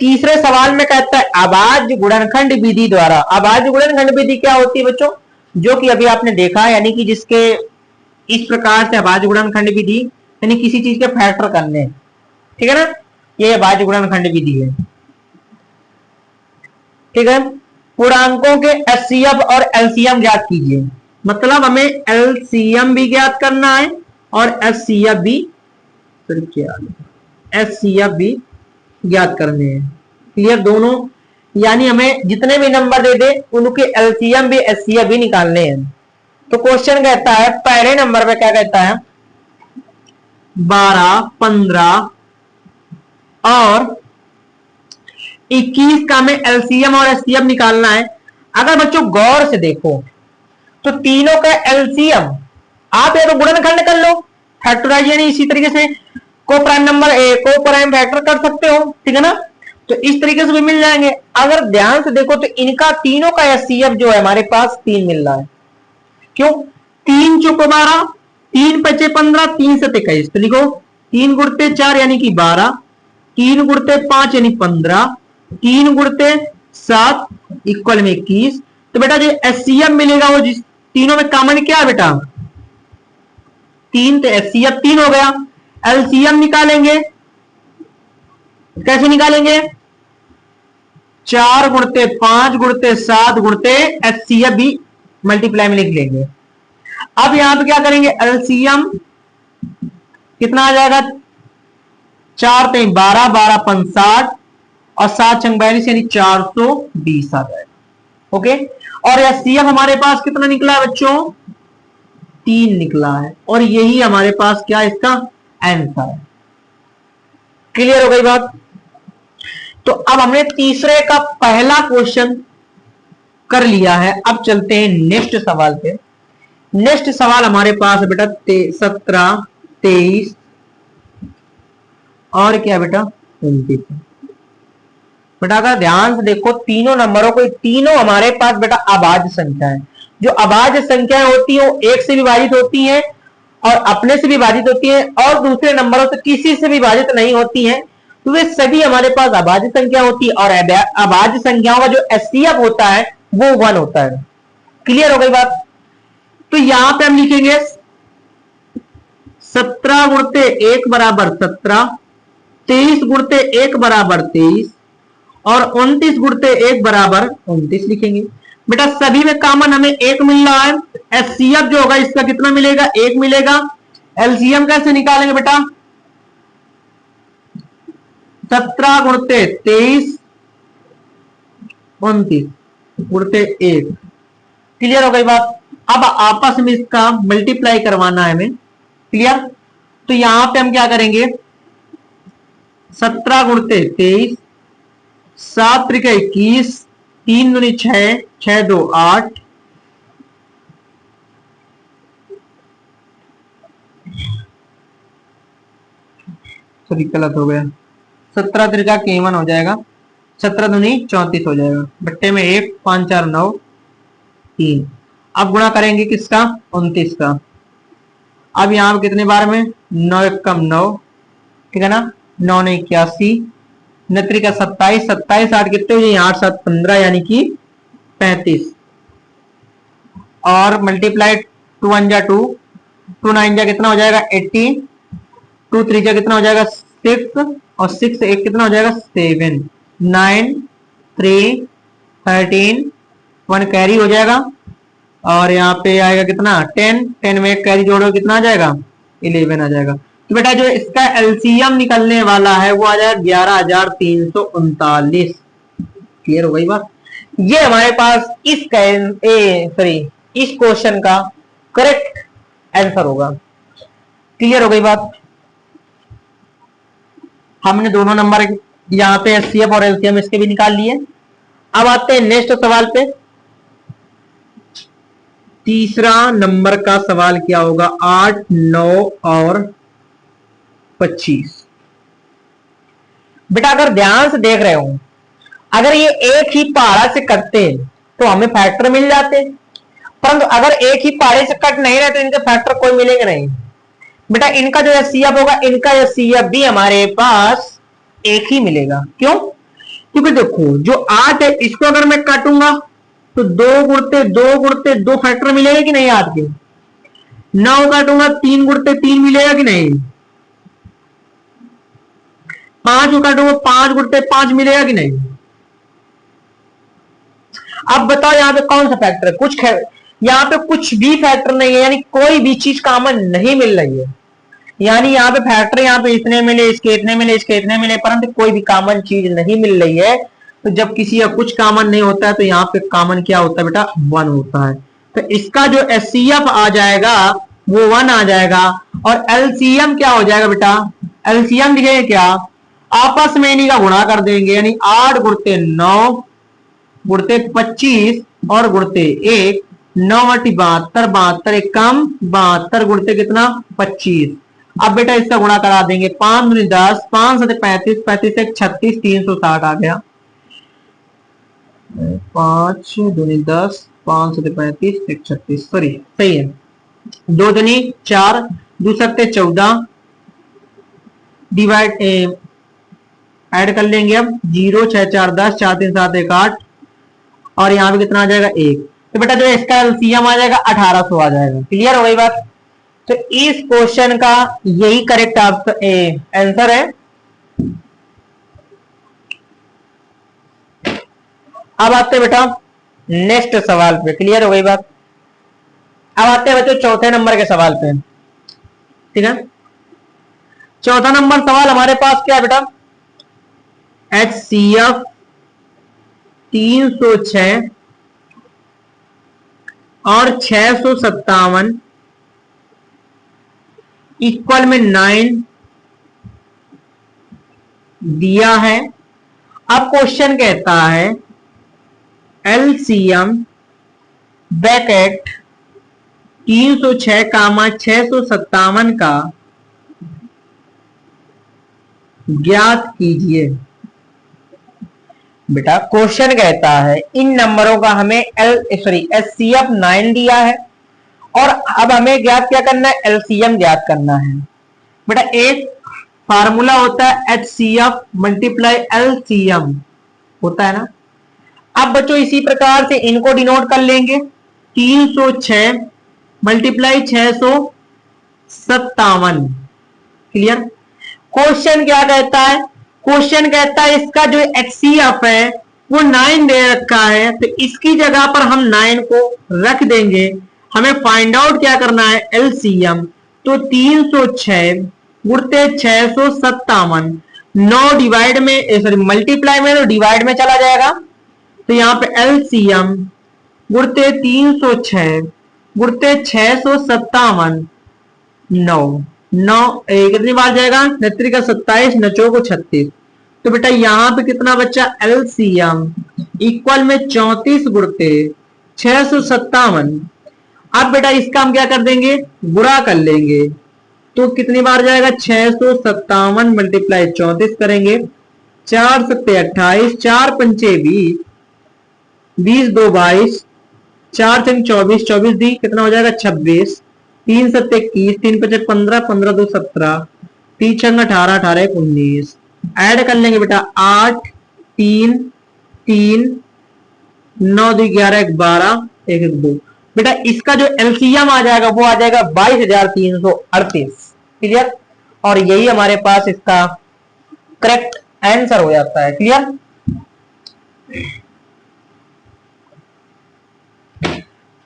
तीसरे सवाल में कहता है अभाज्य गुणनखंड विधि द्वारा। अभाज्य गुणनखंड विधि क्या होती है बच्चों, जो कि अभी आपने देखा है, यानी कि जिसके इस प्रकार से अभाज्य गुणनखंड विधि, यानी किसी चीज के फैक्टर करने, ठीक है ना, ये अभाज्य गुणनखंड विधि है। ठीक है, पूर्णांकों के एचसीएफ और एलसीएम ज्ञात कीजिए। मतलब हमें एलसीएम भी ज्ञात करना है और एचसीएफ भी ज्ञात करने हैं। क्लियर, दोनों, यानी हमें जितने भी नंबर दे दे उनके एलसीएम भी एचसीएफ भी निकालने हैं। तो क्वेश्चन कहता है पहले नंबर पे क्या कहता है 12, 15 और 21 का हमें एलसीएम और एचसीएफ निकालना है। अगर बच्चों गौर से देखो तो तीनों का एलसीएम आप या तो गुणनखंड कर लो, फैक्टराइज, यानी इसी तरीके से को प्राइम नंबर को प्राइम फैक्टर कर सकते हो, ठीक है ना, तो इस तरीके से भी मिल जाएंगे। अगर ध्यान से देखो तो इनका तीनों का एचसीएफ जो है हमारे पास 3 मिल रहा है। क्यों, 3 चौको 12, 3 पचे 15, 3 से 21, तो लिखो 3 गुणते 4 यानी कि 12, 3 गुणते 5 यानी 15, 3 गुणते 7 इक्वल में 21। तो बेटा जो एचसीएफ मिलेगा वो जिस तीनों में कॉमन क्या है बेटा 3, तो एचसीएफ 3 हो गया। एलसीएम निकालेंगे, कैसे निकालेंगे 4 गुणते 5 गुणते 7 गुणते एचसीएफ भी मल्टीप्लाई में लिख लेंगे। अब यहां पे क्या करेंगे एलसीएम कितना आ जाएगा 4 3 12, 12 5 60 और 7 6 42 यानी 420 आ जाएगा। ओके, और एचसीएफ हमारे पास कितना निकला है बच्चों 3 निकला है, और यही हमारे पास क्या इसका आंसर है। क्लियर हो गई बात। तो अब हमने तीसरे का पहला क्वेश्चन कर लिया है। अब चलते हैं नेक्स्ट सवाल पे। नेक्स्ट सवाल हमारे पास है बेटा 17, 23 और क्या बेटा 29। बेटा अगर ध्यान से देखो तीनों नंबरों को, तीनों हमारे पास बेटा अभाज्य संख्या है। जो अभाज्य संख्याएं होती है वो एक से विभाजित होती हैं और अपने से विभाजित होती हैं और दूसरे नंबरों से किसी से विभाजित नहीं होती हैं। तो वे सभी हमारे पास अभाज्य संख्या होती है और अभाज्य संख्याओं का जो एचसीएफ होता है वो 1 होता है। क्लियर हो गई बात। तो यहां पे हम लिखेंगे 17 गुणते 1 बराबर 17, 23 गुणते 1 बराबर 23 और 29 गुणते 1 बराबर 29 लिखेंगे। बेटा सभी में कॉमन हमें 1 मिल रहा है, एचसीएफ जो होगा इसका कितना मिलेगा, 1 मिलेगा। एलसीएम कैसे निकालेंगे बेटा, 17 गुणते 23 29 गुणते 1। क्लियर हो गई बात। अब आपस में इसका मल्टीप्लाई करवाना है हमें, क्लियर। तो यहां पे हम क्या करेंगे, 17 गुणते 23, 7 त्रिक 21, 3 दूनी 6, 6 2 8, सॉरी गलत हो गया, 17 त्रिका 51 हो जाएगा, 17 दूनी 34 हो जाएगा, बट्टे में 1, 5 4 9 3। अब गुणा करेंगे किसका, 29 का। अब यहां कितने बार में, 9 1 कम 9, ठीक है ना, 9 ने 81, 9 का 27, 27 8 कितने हो जाए, 8 7 15 यानी कि 35। और मल्टीप्लाई 2 1 जा 2, 2 9 जा कितना हो जाएगा 18, 2 3 जा कितना हो जाएगा 6 और 6 1 कितना हो जाएगा 7, 9 3 13, 1 कैरी हो जाएगा और यहाँ पे आएगा कितना 10, 10 में एक कैरी जोड़ो कितना आ जाएगा 11 आ जाएगा। तो बेटा जो इसका एलसीएम निकलने वाला है वो आ जाएगा 11,339। क्लियर हो गई बात। ये हमारे पास इस इस क्वेश्चन का करेक्ट आंसर होगा। क्लियर हो गई बात। हमने दोनों नंबर यहाँ पे एचसीएफ और एलसीएम इसके भी निकाल लिए। अब आते हैं नेक्स्ट सवाल पे। तीसरा नंबर का सवाल क्या होगा, 8 9 और 25। बेटा अगर ध्यान से देख रहे हो, अगर ये एक ही पहाड़ा से कटते तो हमें फैक्टर मिल जाते, परंतु अगर एक ही पहाड़े से कट नहीं रहे तो इनके फैक्टर कोई मिलेंगे नहीं। बेटा इनका जो एचसीएफ होगा, इनका एचसीएफ भी हमारे पास एक ही मिलेगा। क्यों? क्योंकि देखो जो 8 है इसको अगर मैं काटूंगा तो 2 गुणते 2 गुणते 2 फैक्टर मिलेगा कि नहीं 8 के। 9 काटूंगा 3 गुणते 3 मिलेगा कि नहीं। 5 को काटूंगा 5 गुणते 5 मिलेगा कि नहीं। अब बताओ यहाँ पे कौन सा फैक्टर है, कुछ यहाँ पे कुछ भी फैक्टर नहीं है, यानी कोई भी चीज कॉमन नहीं मिल रही है। यानी यहाँ पे फैक्टर यहाँ पे इतने मिले, इसके इतने मिले, इसके इतने मिले, परंतु कोई भी कॉमन चीज नहीं मिल रही है। तो जब किसी का कुछ कॉमन नहीं होता है तो यहाँ पे कॉमन क्या होता है बेटा, 1 होता है। तो इसका जो एचसीएफ आ जाएगा वो 1 आ जाएगा और एलसीएम क्या हो जाएगा बेटा, एलसीएम दिखेगा क्या, आपस में इन्हीं का गुणा कर देंगे, यानी 8 गुणते 9 गुणते 25 और गुणते 1, 9 8 72, 72 एक कम 72 गुणते कितना 25। अब बेटा इसका गुणा करा देंगे, 5 दूनी 10, 5 7 35, 35 एक 36, 360 आ गया। 5 दूनी 10, 5 7 35 एक 36, सॉरी सही है। 2 दूनी 4, 2 सकते 14, डिवाइड ऐड कर लेंगे अब 0 6 4 10, 4 3 7 1 8 और यहाँ पे कितना आ जाएगा 1। तो बेटा जो इसका एलसीएम आ जाएगा 1800 आ जाएगा। क्लियर हो गई बात। तो इस क्वेश्चन का यही करेक्ट आंसर है। अब आते बेटा नेक्स्ट सवाल पे। क्लियर हो गई बात। अब आते हैं बच्चों चौथे नंबर के सवाल पे। ठीक है, चौथा नंबर सवाल हमारे पास क्या है बेटा, एचसीएफ 306 और 657 इक्वल में 9 दिया है। अब क्वेश्चन कहता है एलसीएम ब्रैकेट 306 कामा 657 का ज्ञात कीजिए। बेटा क्वेश्चन कहता है इन नंबरों का हमें एचसीएफ 9 दिया है और अब हमें ज्ञात क्या करना है, एलसीएम ज्ञात करना है। बेटा एक फार्मूला होता है एचसीएफ मल्टीप्लाई एलसीएम होता है ना। अब बच्चों इसी प्रकार से इनको डिनोट कर लेंगे, 306 मल्टीप्लाई 57। क्लियर। क्वेश्चन क्या कहता है? क्वेश्चन कहता है इसका जो HCF है वो 9 दे रखा है, तो इसकी जगह पर हम 9 को रख देंगे। हमें फाइंड आउट क्या करना है? LCM। तो 306 गुणते 657, 9 डिवाइड में सॉरी मल्टीप्लाई में तो डिवाइड में चला जाएगा, तो यहाँ पे LCM गुणते 306 गुणते 657, 9 कितनी बार जाएगा? 9 का 27, 9 को 36। तो बेटा यहां पे कितना बच्चा? LCM इक्वल में 34 गुणते 657। अब बेटा इसका हम क्या कर देंगे? गुणा कर लेंगे। तो कितनी बार जाएगा? 657 मल्टीप्लाई 34 करेंगे, 4 सत्ते 28, 4 पंचे 20, 20 2 22, 4 छंग 24, 24 दी कितना हो जाएगा? 26, 3 सत्ते 21, 3 पचे 15, 15 2 17, 3 छंग 18, 18 19। ऐड कर लेंगे बेटा 8 3 3 9 2 11 12 1 1 2। बेटा इसका जो एलसीएम आ जाएगा वो आ जाएगा 22,338। क्लियर। और यही हमारे पास इसका करेक्ट आंसर हो जाता है। क्लियर।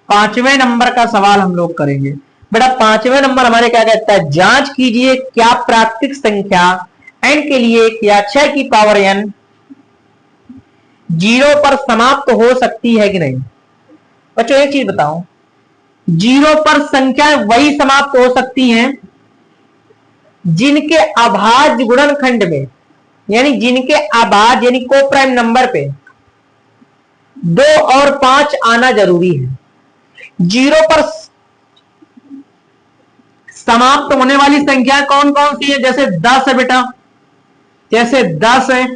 पांचवें नंबर का सवाल हम लोग करेंगे। बेटा पांचवें नंबर हमारे क्या कहता है? जांच कीजिए क्या प्राकृतिक संख्या n के लिए या 6 की पावर n 0 पर समाप्त हो सकती है कि नहीं। बच्चों एक चीज बताओ, 0 पर संख्या वही समाप्त हो सकती हैं जिनके अभाज्य गुणनखंड में, यानी जिनके अभाज्य यानी को प्राइम नंबर पे 2 और 5 आना जरूरी है। 0 पर समाप्त होने वाली संख्या कौन कौन सी है? जैसे 10 है बेटा, जैसे 10 है,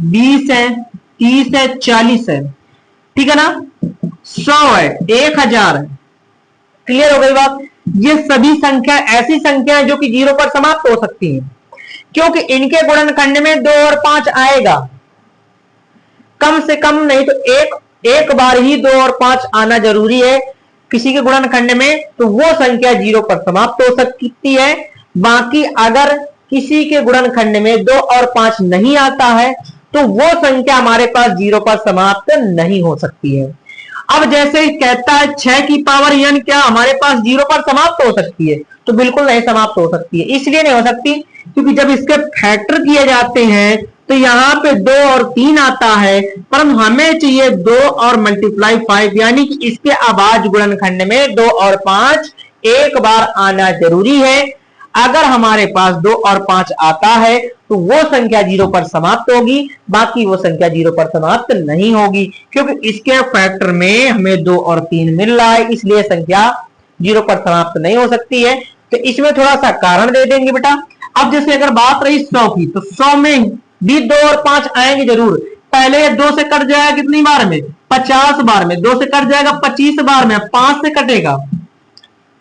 20 है, 30 है, 40 है, ठीक है ना, 100 है, 1000 है। क्लियर हो गई बात। ये सभी संख्या ऐसी संख्या है जो कि 0 पर समाप्त हो सकती है, क्योंकि इनके गुणनखंड में 2 और 5 आएगा। कम से कम नहीं तो एक बार ही 2 और 5 आना जरूरी है किसी के गुणनखंड में, तो वो संख्या 0 पर समाप्त हो सकती है। बाकी अगर किसी के गुणनखंड में 2 और 5 नहीं आता है तो वो संख्या हमारे पास 0 पर समाप्त नहीं हो सकती है। अब जैसे कहता है 6 की पावर n क्या हमारे पास 0 पर समाप्त हो सकती है? तो बिल्कुल नहीं समाप्त हो सकती है। इसलिए नहीं हो सकती क्योंकि जब इसके फैक्टर किए जाते हैं तो यहाँ पे 2 और 3 आता है, परंतु हमें चाहिए 2 और मल्टीप्लाई 5, यानी कि इसके अभाज्य गुणनखंड में 2 और 5 एक बार आना जरूरी है। अगर हमारे पास 2 और 5 आता है तो वो संख्या 0 पर समाप्त होगी, बाकी वो संख्या 0 पर समाप्त नहीं होगी, क्योंकि इसके फैक्टर में हमें 2 और 3 मिल रहा है, इसलिए संख्या 0 पर समाप्त नहीं हो सकती है। तो इसमें थोड़ा सा कारण दे देंगे बेटा। अब जैसे अगर बात रही 100 की, तो 100 में भी 2 और 5 आएंगे जरूर। पहले 2 से कट जाएगा कितनी बार में? 50 बार में। 2 से कट जाएगा 25 बार में, 5 से कटेगा।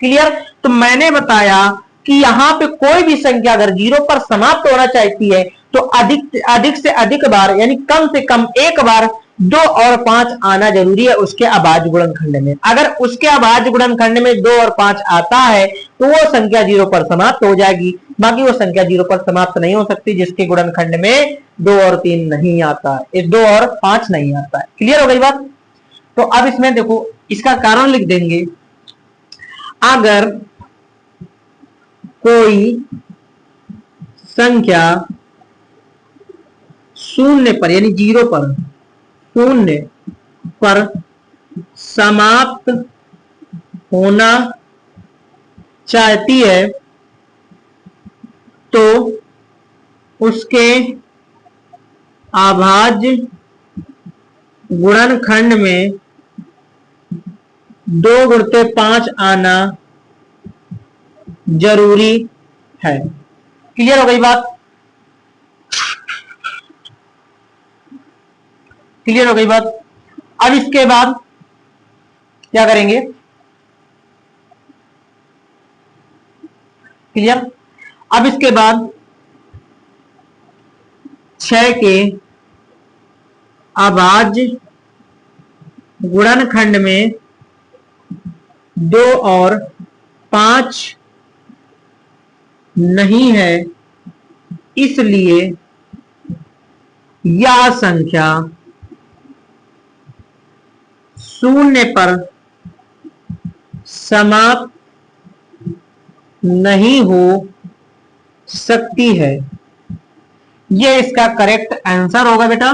क्लियर। तो मैंने बताया कि यहां पे कोई भी संख्या अगर 0 पर समाप्त होना चाहती है तो अधिक से अधिक बार, यानी कम से कम एक बार 2 और 5 आना जरूरी है उसके अभाज्य गुणनखंड में। अगर उसके अभाज्य गुणनखंड में 2 और 5 आता है तो वो संख्या 0 पर समाप्त हो जाएगी, बाकी वो संख्या 0 पर समाप्त नहीं हो सकती जिसके गुणनखंड में 2 और 3 नहीं आता है, 2 और 5 नहीं आता है। क्लियर हो गई बात। तो अब इसमें देखो इसका कारण लिख देंगे। अगर कोई संख्या 0 पर यानी 0 पर, 0 पर समाप्त होना चाहती है तो उसके अभाज्य गुणनखंड में 2 गुणते 5 आना जरूरी है। क्लियर हो गई बात। क्लियर हो गई बात। अब इसके बाद क्या करेंगे? क्लियर। अब इसके बाद 6 के अभाज्य गुणनखंड में 2 और 5 नहीं है, इसलिए यह संख्या शून्य पर समाप्त नहीं हो सकती है। ये इसका करेक्ट आंसर होगा बेटा।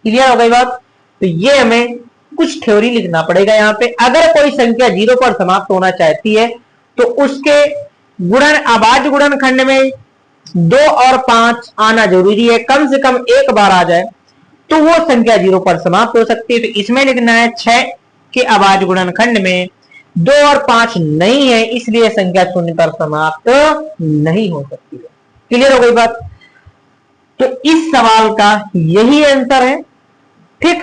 क्लियर हो गई बात। तो ये हमें कुछ थ्योरी लिखना पड़ेगा यहाँ पे। अगर कोई संख्या 0 पर समाप्त होना चाहती है तो उसके गुणन अभाज्य गुणनखंड में 2 और 5 आना जरूरी है, कम से कम एक बार आ जाए तो वो संख्या 0 पर समाप्त हो सकती है। तो इसमें लिखना है 6 के अभाज्य गुणनखंड में 2 और 5 नहीं है, इसलिए संख्या शून्य पर समाप्त नहीं हो सकती है। क्लियर हो गई बात। तो इस सवाल का यही आंसर है। ठीक,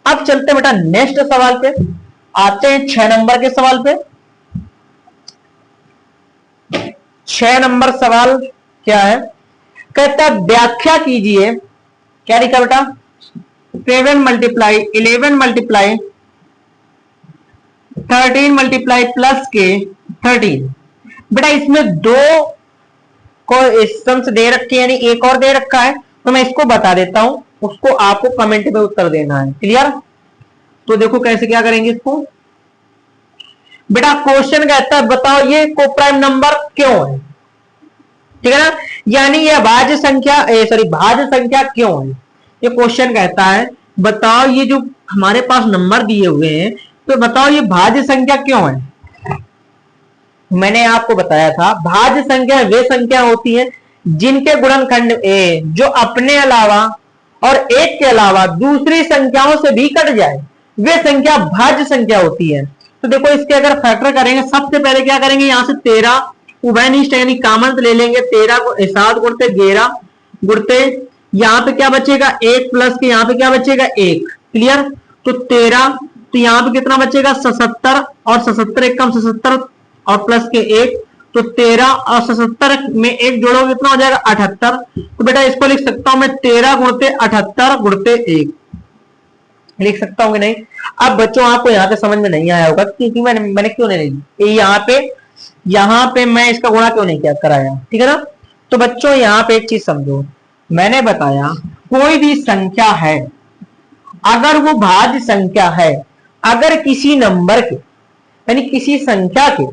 अब चलते बेटा नेक्स्ट सवाल पे, आते हैं 6 नंबर के सवाल पे। 6 नंबर सवाल क्या है, कहता है व्याख्या कीजिए। क्या लिखा बेटा, 7 मल्टीप्लाई 11 मल्टीप्लाई 13 मल्टीप्लाई प्लस के 13। बेटा इसमें 2 को सम्स दे रखे हैं, यानी एक और दे रखा है, तो मैं इसको बता देता हूं, उसको आपको कमेंट में उत्तर देना है। क्लियर। तो देखो कैसे क्या करेंगे इसको। बेटा क्वेश्चन कहता है बताओ ये कोप्राइम नंबर क्यों है। ठीक है ना, यानी ये भाज्य संख्या भाज्य संख्या क्यों है। ये क्वेश्चन कहता है बताओ ये जो हमारे पास नंबर दिए हुए हैं, तो बताओ ये भाज्य संख्या क्यों है। मैंने आपको बताया था भाज्य संख्या वे संख्या होती है जिनके गुणनखंड जो अपने अलावा और एक के अलावा दूसरी संख्याओं से भी कट जाए, वे संख्या भाज्य संख्या होती है। तो देखो इसके अगर फैक्टर करेंगे, सबसे पहले क्या करेंगे, यहां से 13 उभयनिष्ठ यानी कॉमन ले लेंगे। 13 को 7 गुणते 11 गुणते यहाँ पे क्या बचेगा 1 प्लस के यहाँ पे क्या बचेगा 1। क्लियर। तो 13, तो यहाँ पे कितना बचेगा 77 और 77 एक कम 77 और प्लस के 1, तो 13 और 77 में 1 जोड़ोगे कितना हो जाएगा 78। तो बेटा इसको लिख सकता हूं मैं 13 गुणते 78 गुणते 1 लिख सकता हूं कि नहीं। अब बच्चों आपको यहाँ पे समझ में नहीं आया होगा क्योंकि मैंने क्यों नहीं लिखी यहाँ पे मैं इसका गुणा क्यों नहीं किया कराया। ठीक है ना। तो बच्चों यहाँ पे एक चीज समझो, मैंने बताया कोई भी संख्या है अगर वो भाज्य संख्या है, अगर किसी नंबर के यानी किसी संख्या के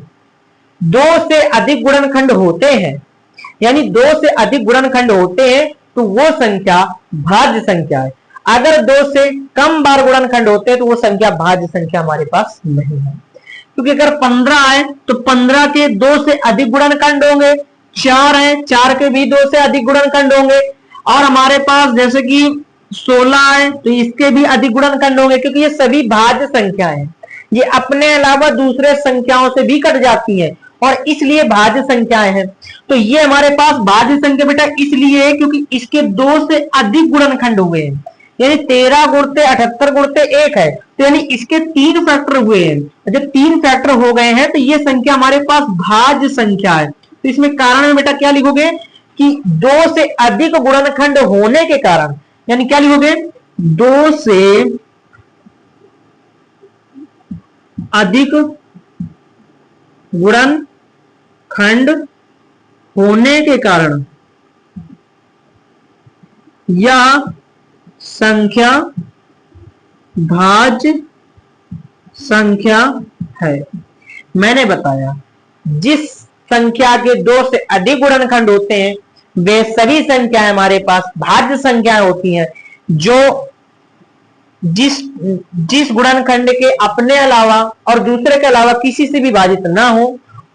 2 से अधिक गुणनखंड होते हैं, यानी 2 से अधिक गुणनखंड होते हैं तो वो संख्या भाज्य संख्या है। अगर 2 से कम बार गुणनखंड होते हैं तो वो संख्या भाज्य संख्या हमारे पास नहीं है। क्योंकि अगर 15 आए तो 15 के 2 से अधिक गुणनखंड होंगे, 4 है 4 के भी 2 से अधिक गुणनखंड होंगे, और हमारे पास जैसे कि 16 है तो इसके भी अधिक गुणनखंड होंगे, क्योंकि ये सभी भाज्य संख्याएं हैं, ये अपने अलावा दूसरे संख्याओं से भी कट जाती हैं और इसलिए भाज्य संख्याएं हैं। तो ये हमारे पास भाज्य संख्या बेटा इसलिए है क्योंकि इसके 2 से अधिक गुणनखंड हुए हैं, यानी 13 गुणते 78 गुणते 1 है, तो यानी इसके 3 फैक्टर हुए हैं। जब 3 फैक्टर हो गए हैं तो ये संख्या हमारे पास भाज्य संख्या है। तो इसमें कारण में बेटा क्या लिखोगे कि 2 से अधिक गुणनखंड होने के कारण, यानी क्या लिखोगे 2 से अधिक गुणनखंड होने के कारण यह संख्या भाज्य संख्या है। मैंने बताया जिस संख्या के 2 से अधिक गुणनखंड होते हैं वे सभी संख्याएं हमारे पास भाज्य संख्याएं होती हैं, जो जिस गुणनखंड के अपने अलावा और दूसरे के अलावा किसी से भी भाजित ना हो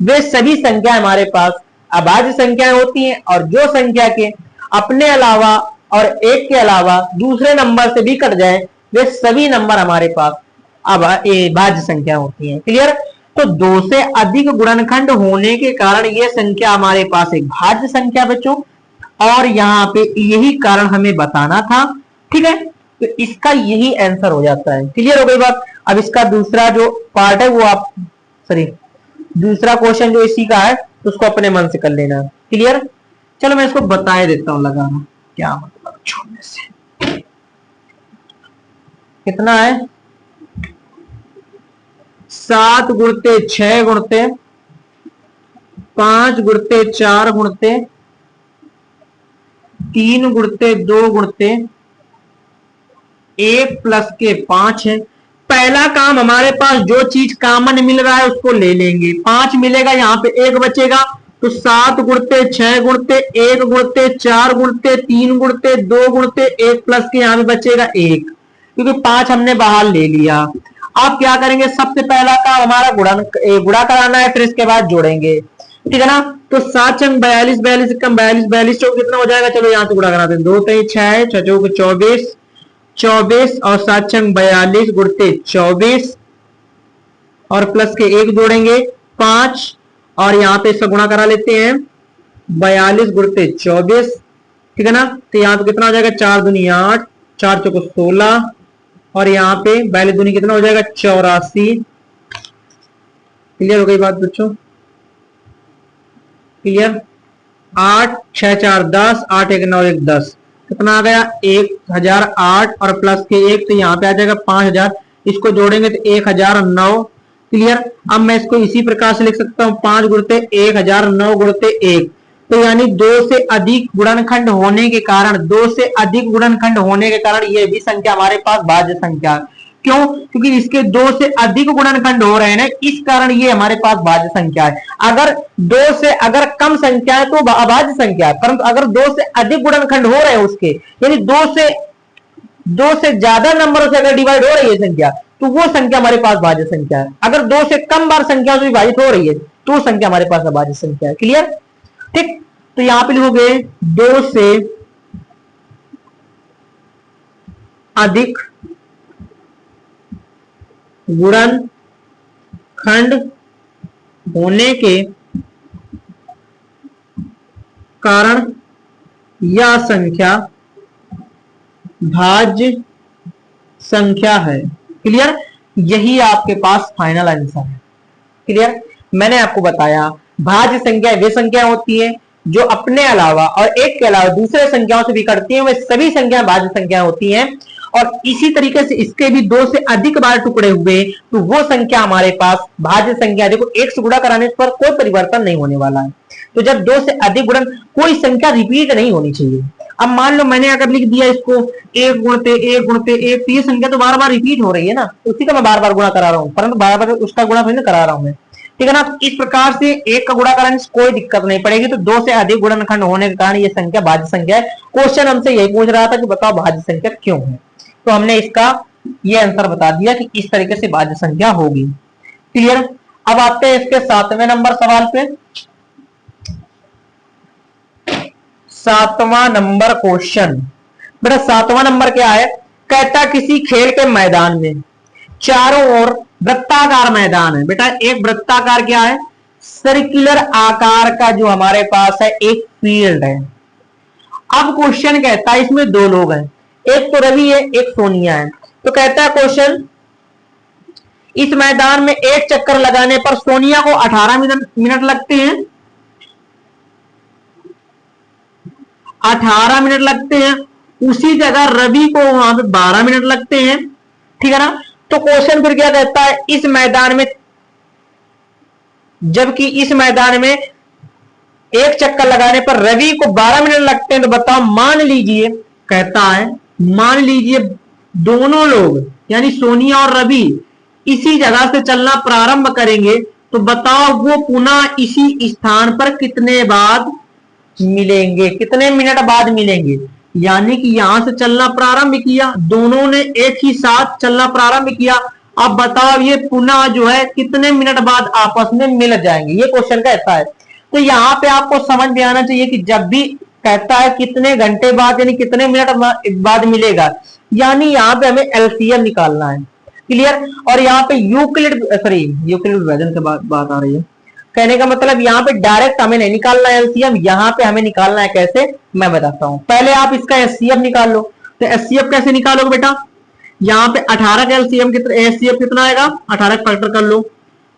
वे सभी संख्या हमारे पास अभाज्य संख्याएं होती हैं, और जो संख्या के अपने अलावा और एक के अलावा दूसरे नंबर से भी कट जाए वे सभी नंबर हमारे पास भाज्य संख्या होती हैं। क्लियर। तो 2 से अधिक गुणनखंड होने के कारण यह संख्या हमारे पास एक भाज्य संख्या बच्चों, और यहाँ पे यही कारण हमें बताना था। ठीक है, तो इसका यही आंसर हो जाता है। क्लियर हो गई बात। अब इसका दूसरा जो पार्ट है वो आप दूसरा क्वेश्चन जो इसी का है उसको अपने मन से कर लेना। क्लियर। चलो मैं इसको बता देता हूं लगाना क्या मतलब छोड़ने से। कितना है 7 गुणते 6 गुणते 5 गुणते 4 गुणते 3 गुणते 2 गुणते 1 प्लस के 5 है। पहला काम, हमारे पास जो चीज कॉमन मिल रहा है उसको ले लेंगे। 5 मिलेगा, यहां पे 1 बचेगा, तो 7 गुणते 6 गुणते 1 गुणते 4 गुणते 3 गुणते 2 गुणते 1 प्लस के यहां पे बचेगा 1, क्योंकि 5 हमने बाहर ले लिया। अब क्या करेंगे, सबसे पहला काम हमारा गुणा कराना है, फिर इसके बाद जोड़ेंगे, ठीक है ना। तो 7 चंग 42, 42 कम 42, 42 चौक कितना हो जाएगा, चलो यहां से गुणा कराते हैं। 2 3 6 6 चौक 24, 24 और 7 चंग 42 गुणते 24 और प्लस के 1 जोड़ेंगे 5 और यहां पे इसका गुणा करा लेते हैं। 42 गुणते 24, ठीक है ना। तो यहां पे कितना हो जाएगा, 4 दूनी 8, 4 चौक 16 और यहाँ पे 42 दूनी कितना हो जाएगा, 84। क्लियर हो गई बात बच्चों, क्लियर। 8 6 4 10, 8 1 9 1 10, कितना आ गया 1008 और प्लस के 1, तो यहाँ पे आ जाएगा 5000। इसको जोड़ेंगे तो 1009। क्लियर। अब मैं इसको इसी प्रकार से लिख सकता हूं, 5 गुणते 1009 गुणते 1, तो यानी 2 से अधिक गुणनखंड होने के कारण, 2 से अधिक गुणनखंड होने के कारण ये भी संख्या हमारे पास भाज्य संख्या। क्यों? क्योंकि इसके 2 से अधिक गुणनखंड हो रहे हैं, इस कारण ये हमारे पास भाज्य संख्या है। अगर 2 से अगर कम संख्या है तो अभाज्य संख्या है, परंतु अगर 2 से अधिक गुणनखंड हो रहे हैं उसके, यानी 2 से ज्यादा नंबरों से अगर डिवाइड हो रही है संख्या, तो वो संख्या हमारे पास भाज्य संख्या है। अगर 2 से कम बार संख्या से विभाजित हो रही है तो संख्या हमारे पास अभाज्य संख्या है। क्लियर। ठीक, तो यहां पे लिखोगे 2 से अधिक गुणनखंड होने के कारण यह संख्या भाज्य संख्या है। क्लियर। यही आपके पास फाइनल आंसर है। क्लियर। मैंने आपको बताया भाज्य संख्या वे संख्या होती है जो अपने अलावा और एक के अलावा दूसरे संख्याओं से भी करती हैं, वे सभी संख्या भाज्य संख्या होती हैं। और इसी तरीके से इसके भी 2 से अधिक बार टुकड़े हुए तो वो संख्या हमारे पास भाज्य संख्या। देखो 1 से गुणा कराने पर कोई परिवर्तन नहीं होने वाला है, तो जब 2 से अधिक गुणन, कोई संख्या रिपीट नहीं होनी चाहिए। अब मान लो मैंने अगर लिख दिया इसको 1 गुणते 1 गुणते 1, तो ये संख्या तो बार बार रिपीट हो रही है ना, उसी का मैं बार बार गुणा करा रहा हूं, परंतु बार बार उसका गुणा फिर करा रहा हूं मैं, ठीक है ना। तो इस प्रकार से 1 का गुणा कराने से कोई दिक्कत नहीं पड़ेगी। तो 2 से अधिक गुणनखंड होने के कारण ये संख्या भाज्य संख्या है। क्वेश्चन हमसे यही पूछ रहा था कि बताओ भाज्य संख्या क्यों है, तो हमने इसका ये आंसर बता दिया कि इस तरीके से भाज्य संख्या होगी। क्लियर। अब आते हैं इसके 7वें नंबर सवाल पे। 7वां नंबर क्वेश्चन, बेटा 7वां नंबर क्या है, कहता किसी खेल के मैदान में चारों ओर वृत्ताकार मैदान है। बेटा एक वृत्ताकार क्या है, सर्कुलर आकार का जो हमारे पास है एक फील्ड है। अब क्वेश्चन कहता है इसमें 2 लोग हैं, एक तो रवि है एक सोनिया है। तो कहता है क्वेश्चन, इस मैदान में एक चक्कर लगाने पर सोनिया को 18 मिनट लगते हैं, 18 मिनट लगते हैं। उसी जगह रवि को वहां पे 12 मिनट लगते हैं, ठीक है ना। तो क्वेश्चन फिर क्या कहता है, इस मैदान में, जबकि इस मैदान में एक चक्कर लगाने पर रवि को 12 मिनट लगते हैं, तो बताओ मान लीजिए, कहता है मान लीजिए दोनों लोग यानी सोनिया और रवि इसी जगह से चलना प्रारंभ करेंगे, तो बताओ वो पुनः इसी स्थान पर कितने बाद मिलेंगे, कितने मिनट बाद मिलेंगे। यानी कि यहां से चलना प्रारंभ किया, दोनों ने एक ही साथ चलना प्रारंभ किया, अब बताओ ये पुनः जो है कितने मिनट बाद आपस में मिल जाएंगे, ये क्वेश्चन कहता है। तो यहाँ पे आपको समझ में आना चाहिए कि जब भी कहता है कितने घंटे बाद यानी कितने मिनट बाद मिलेगा, यानी यहाँ पे हमें एलसीएम निकालना है। क्लियर। और यहाँ पे यूक्लिड विभाजन से बात आ रही है, कहने का मतलब यहाँ पे डायरेक्ट हमें नहीं निकालना है एलसीएम, यहाँ पे हमें निकालना है कैसे, मैं बताता हूँ। पहले आप इसका एचसीएफ निकाल लो। तो एचसीएफ कैसे निकालोगे बेटा, यहाँ पे 18 का एलसीएम एचसीएफ कितना आएगा, 18 फैक्टर कर लो,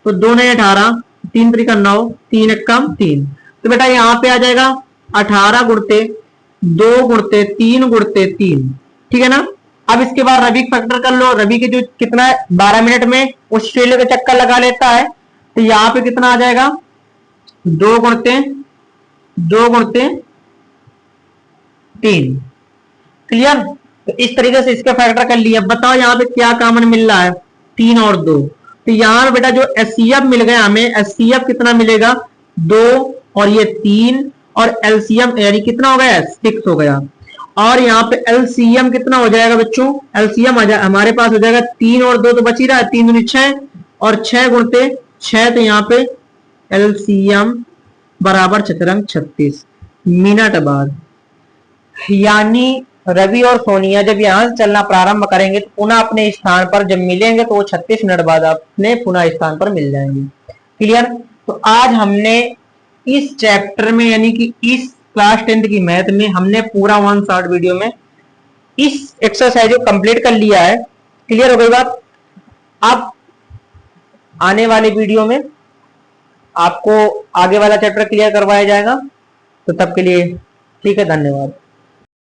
तो 2 ने 18, 3 3 9, 3 1 3। तो बेटा यहाँ पे आ जाएगा 18 गुणते 2 गुणते 3 गुणते 3, ठीक है ना। अब इसके बाद रवि फैक्टर कर लो, रवि के जो कितना है 12 मिनट में उस फील्ड का चक्कर लगा लेता है, तो यहाँ पे कितना आ जाएगा 2 गुणते 2 गुणते 3। क्लियर। तो इस तरीके से इसका फैक्टर कर लिया। बताओ यहाँ पे क्या कॉमन मिल रहा है, 3 और 2। तो यहाँ पे बेटा जो एचसीएफ मिल गया हमें, एचसीएफ कितना मिलेगा, 2 और ये 3, और एलसीएम यानी कितना हो गया, 6 हो गया। और यहाँ पे एलसीएम कितना हो जाएगा बच्चों, एलसीएम हमारे पास हो जाएगा 3 और 2 तो बच ही रहा है, 3 दूनी 6 और 6 गुणते 6, तो यहाँ पे एलसीएम बराबर चतुरंग 36 मिनट बाद। यानी रवि और सोनिया जब यहां से चलना प्रारंभ करेंगे तो पुनः अपने स्थान पर जब मिलेंगे तो वो 36 मिनट बाद अपने पुनः स्थान पर मिल जाएंगे। क्लियर। तो आज हमने इस चैप्टर में यानी कि इस क्लास 10th की मैथ में हमने पूरा 1 शॉर्ट वीडियो में इस एक्सरसाइज को कंप्लीट कर लिया है। क्लियर हो गई बात। अब आने वाले वीडियो में आपको आगे वाला चैप्टर क्लियर करवाया जाएगा। तो तब के लिए ठीक है, धन्यवाद।